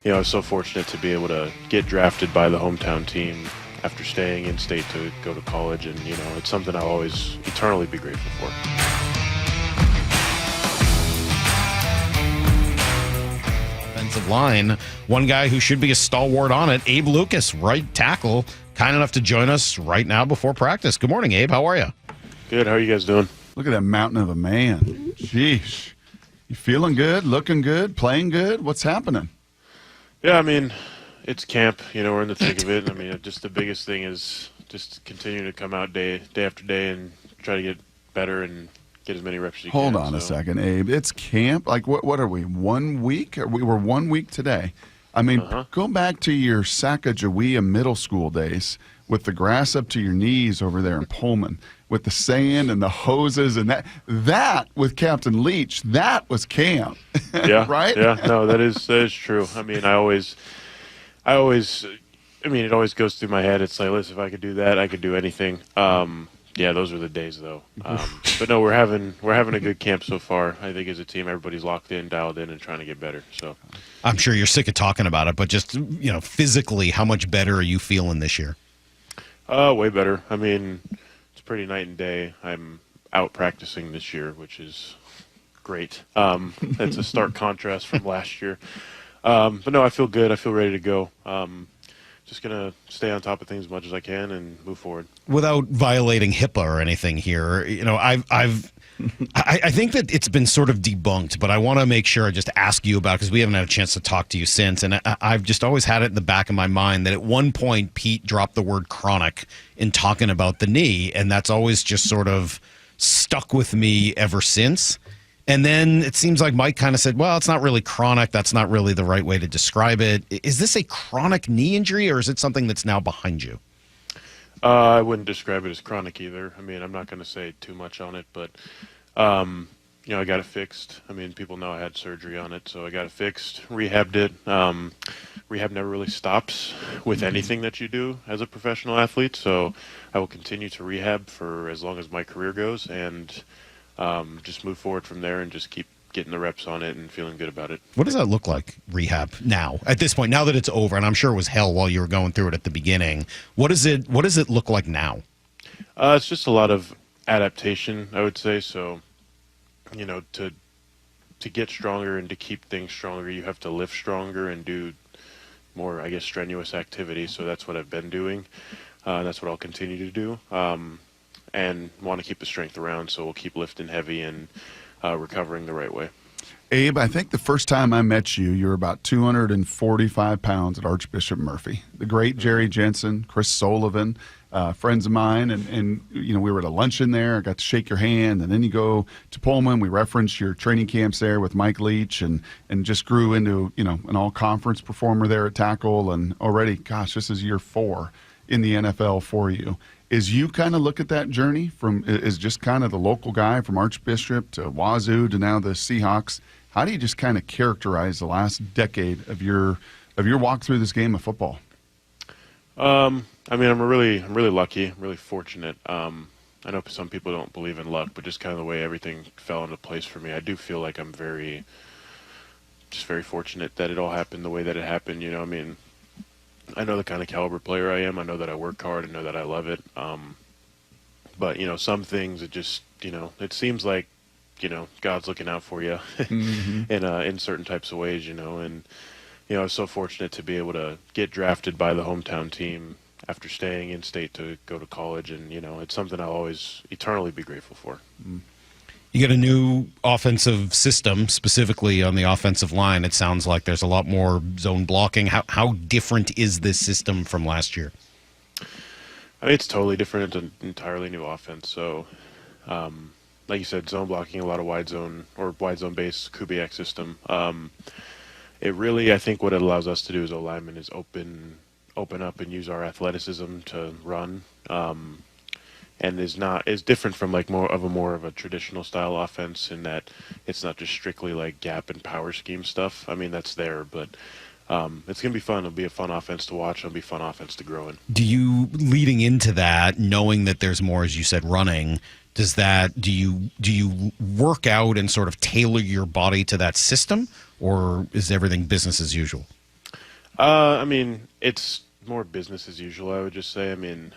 I was so fortunate to be able to get drafted by the hometown team after staying in state to go to college, and it's something I'll always eternally be grateful for. Offensive line, one guy who should be a stalwart on it, Abe Lucas, right tackle, kind enough to join us right now before practice. Good morning, Abe. How are you? Good. How are you guys doing? Look at that mountain of a man. Sheesh. You feeling good, looking good, playing good? What's happening? Yeah, I mean, it's camp. We're in the thick of it. I mean, just the biggest thing is just continue to come out day after day and try to get better and get as many reps as you can. Hold on a second, Abe. It's camp? Like, what are we, 1 week? We were 1 week today. I mean, Go back to your Sacagawea middle school days with the grass up to your knees over there in Pullman, with the sand and the hoses and that with Captain Leach, that was camp. Yeah. Right? Yeah. No, that is true. I mean, it always goes through my head. It's like, listen, if I could do that, I could do anything. Yeah, those were the days though. But no, we're having a good camp so far. I think as a team, everybody's locked in, dialed in, and trying to get better. So I'm sure you're sick of talking about it, but just, physically, how much better are you feeling this year? Way better. I mean, it's pretty night and day. I'm out practicing this year, which is great. It's a stark contrast from last year. But no, I feel good. I feel ready to go. Just going to stay on top of things as much as I can and move forward. Without violating HIPAA or anything here, I think that it's been sort of debunked, but I want to make sure I just ask you about it because we haven't had a chance to talk to you since. And I've just always had it in the back of my mind that at one point Pete dropped the word chronic in talking about the knee, and that's always just sort of stuck with me ever since. And then it seems like Mike kind of said, well, it's not really chronic. That's not really the right way to describe it. Is this a chronic knee injury, or is it something that's now behind you? I wouldn't describe it as chronic either. I mean, I'm not going to say too much on it, but, I got it fixed. I mean, people know I had surgery on it, so I got it fixed, rehabbed it. Rehab never really stops with anything that you do as a professional athlete, so I will continue to rehab for as long as my career goes and just move forward from there and just keep getting the reps on it and feeling good about it. What does that look like, rehab, now, at this point, now that it's over? And I'm sure it was hell while you were going through it at the beginning. What does it look like now? It's just a lot of adaptation, I would say. So, to get stronger and to keep things stronger, you have to lift stronger and do more, I guess, strenuous activities. So that's what I've been doing. That's what I'll continue to do. And want to keep the strength around, so we'll keep lifting heavy and recovering the right way. Abe, I think the first time I met you, you were about 245 pounds at Archbishop Murphy. The great Jerry Jensen, Chris Sullivan, friends of mine, and we were at a luncheon there. I got to shake your hand, and then you go to Pullman. We referenced your training camps there with Mike Leach, and just grew into an all-conference performer there at tackle. And already, gosh, this is year 4 in the NFL for you. Is you kind of look at that journey from as just kind of the local guy from Archbishop to Wazoo to now the Seahawks? How do you just kind of characterize the last decade of your walk through this game of football? I mean, I'm really lucky. I'm really fortunate. I know some people don't believe in luck, but just kind of the way everything fell into place for me, I do feel like I'm very fortunate that it all happened the way that it happened. I mean, I know the kind of caliber player I am. I know that I work hard. I know that I love it. But, some things, it just, it seems like, God's looking out for you in certain types of ways, and, I was so fortunate to be able to get drafted by the hometown team after staying in state to go to college. And, it's something I'll always eternally be grateful for. You get a new offensive system, specifically on the offensive line. It sounds like there's a lot more zone blocking. How different is this system from last year? I mean, it's totally different. It's an entirely new offense. So, like you said, zone blocking, a lot of wide zone based Kubiak system. It really, I think what it allows us to do as O-linemen is open up and use our athleticism to run. And is different from like more of a traditional style offense in that it's not just strictly like gap and power scheme stuff. I mean, that's there, but it's going to be fun. It'll be a fun offense to watch. It'll be a fun offense to grow in. Do you, leading into that, knowing that there's more, as you said, running, do you work out and sort of tailor your body to that system, or is everything business as usual? I mean, it's more business as usual, I would just say. I mean,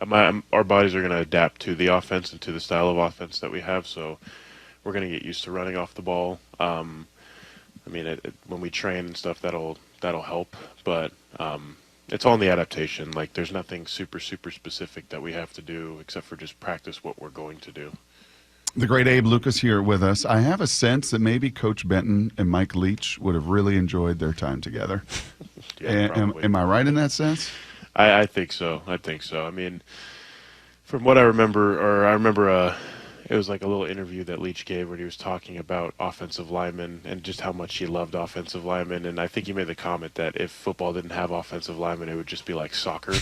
our bodies are going to adapt to the offense and to the style of offense that we have, so we're going to get used to running off the ball. I mean, when we train and stuff, that'll help, but it's all in the adaptation. Like, there's nothing super specific that we have to do except for just practice what we're going to do. The great Abe Lucas here with us. I have a sense that maybe Coach Benton and Mike Leach would have really enjoyed their time together. Yeah, am I right in that sense? I think so. I mean, from what I remember, it was like a little interview that Leach gave where he was talking about offensive linemen and just how much he loved offensive linemen. And I think he made the comment that if football didn't have offensive linemen, it would just be like soccer.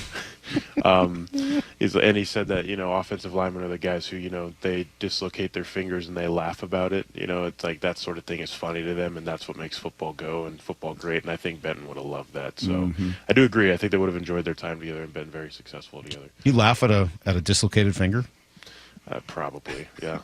And he said that, offensive linemen are the guys who, they dislocate their fingers and they laugh about it. It's like that sort of thing is funny to them, and that's what makes football go and football great. And I think Benton would have loved that. So I do agree. I think they would have enjoyed their time together and been very successful together. You laugh at a dislocated finger? Probably, yeah.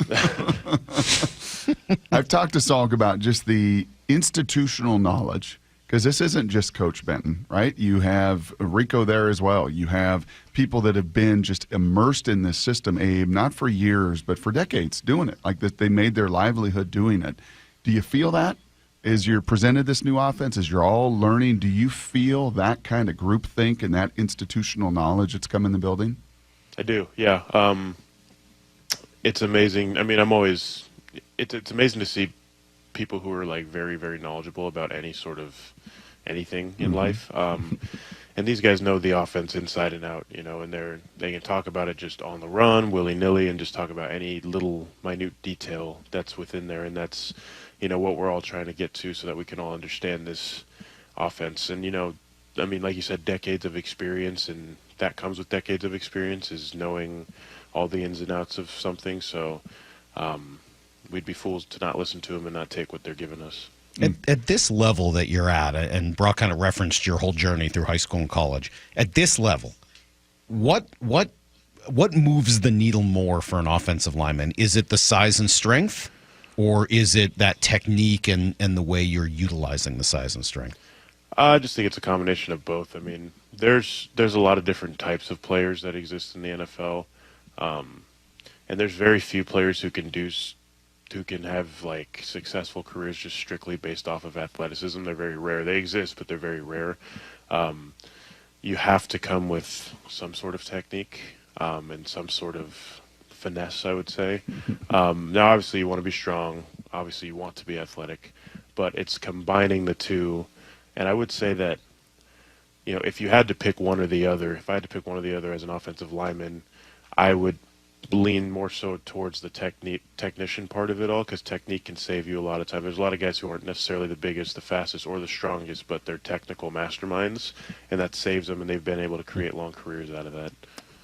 I've talked to Salk about just the institutional knowledge, because this isn't just Coach Benton, right? You have Rico there as well. You have people that have been just immersed in this system, Abe, not for years, but for decades doing it. Like that, they made their livelihood doing it. Do you feel that? As you're presented this new offense, as you're all learning, do you feel that kind of groupthink and that institutional knowledge that's come in the building? I do, yeah. It's amazing. I mean, it's amazing to see people who are like very, very knowledgeable about any sort of anything in life. And these guys know the offense inside and out, and they can talk about it just on the run, willy-nilly, and just talk about any little minute detail that's within there. And that's, what we're all trying to get to so that we can all understand this offense. And, I mean, like you said, decades of experience, and that comes with decades of experience, is knowing all the ins and outs of something. So we'd be fools to not listen to them and not take what they're giving us. At this level that you're at, and Brock kind of referenced your whole journey through high school and college, at this level, what moves the needle more for an offensive lineman? Is it the size and strength, or is it that technique and the way you're utilizing the size and strength? I just think it's a combination of both. I mean, there's a lot of different types of players that exist in the NFL. And there's very few players who can have like successful careers just strictly based off of athleticism. They're very rare. They exist, but they're very rare. You have to come with some sort of technique and some sort of finesse, I would say. Now, obviously, you want to be strong. Obviously, you want to be athletic, but it's combining the two. And I would say that, if you had to pick one or the other, if I had to pick one or the other as an offensive lineman, I would lean more so towards the technician part of it all, because technique can save you a lot of time. There's a lot of guys who aren't necessarily the biggest, the fastest, or the strongest, but they're technical masterminds, and that saves them, and they've been able to create long careers out of that.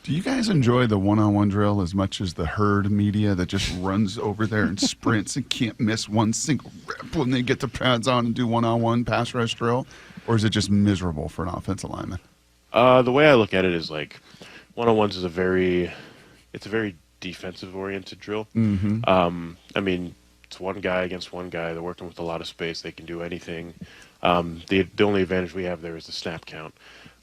Do you guys enjoy the one-on-one drill as much as the herd media that just runs over there and sprints and can't miss one single rep when they get the pads on and do one-on-one pass rush drill? Or is it just miserable for an offensive lineman? The way I look at it is like one-on-ones is a very defensive-oriented drill. I mean, it's one guy against one guy. They're working with a lot of space. They can do anything. The only advantage we have there is the snap count.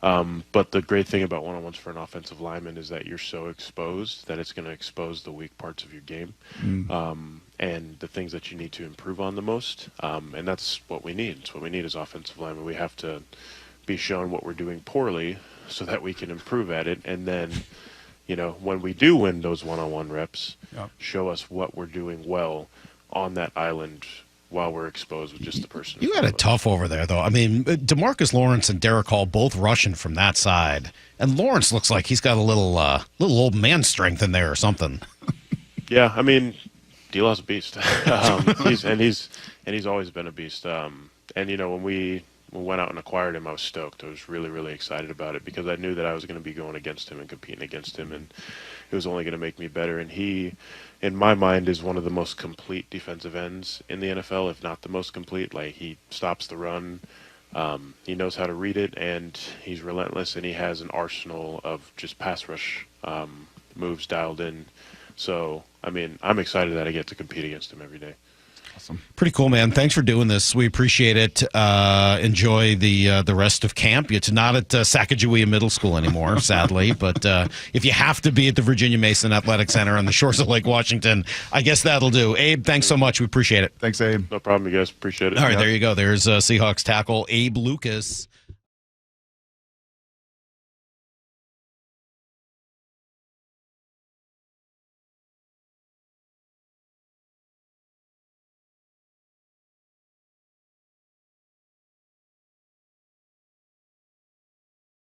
But the great thing about one-on-ones for an offensive lineman is that you're so exposed that it's going to expose the weak parts of your game and the things that you need to improve on the most. And that's what we need. It's what we need as offensive linemen. We have to be shown what we're doing poorly so that we can improve at it. And then, when we do win those one-on-one reps, show us what we're doing well on that island while we're exposed with just the person. You had it tough over there, though. I mean, DeMarcus Lawrence and Derick Hall both rushing from that side, and Lawrence looks like he's got a little old man strength in there or something. Yeah, I mean, D-Law's a beast. He's always been a beast. And when we went out and acquired him, I was stoked. I was really, really excited about it because I knew that I was going to be going against him and competing against him, and it was only going to make me better. And he, in my mind, is one of the most complete defensive ends in the NFL, if not the most complete. Like, he stops the run, he knows how to read it, and he's relentless, and he has an arsenal of just pass rush moves dialed in. So, I mean, I'm excited that I get to compete against him every day. Awesome. Pretty cool, man. Thanks for doing this. We appreciate it. Enjoy the rest of camp. It's not at Sacagawea Middle School anymore, sadly. But if you have to be at the Virginia Mason Athletic Center on the shores of Lake Washington, I guess that'll do. Abe, thanks so much. We appreciate it. Thanks, Abe. No problem, you guys. Appreciate it. All right, there you go. There's Seahawks tackle Abe Lucas.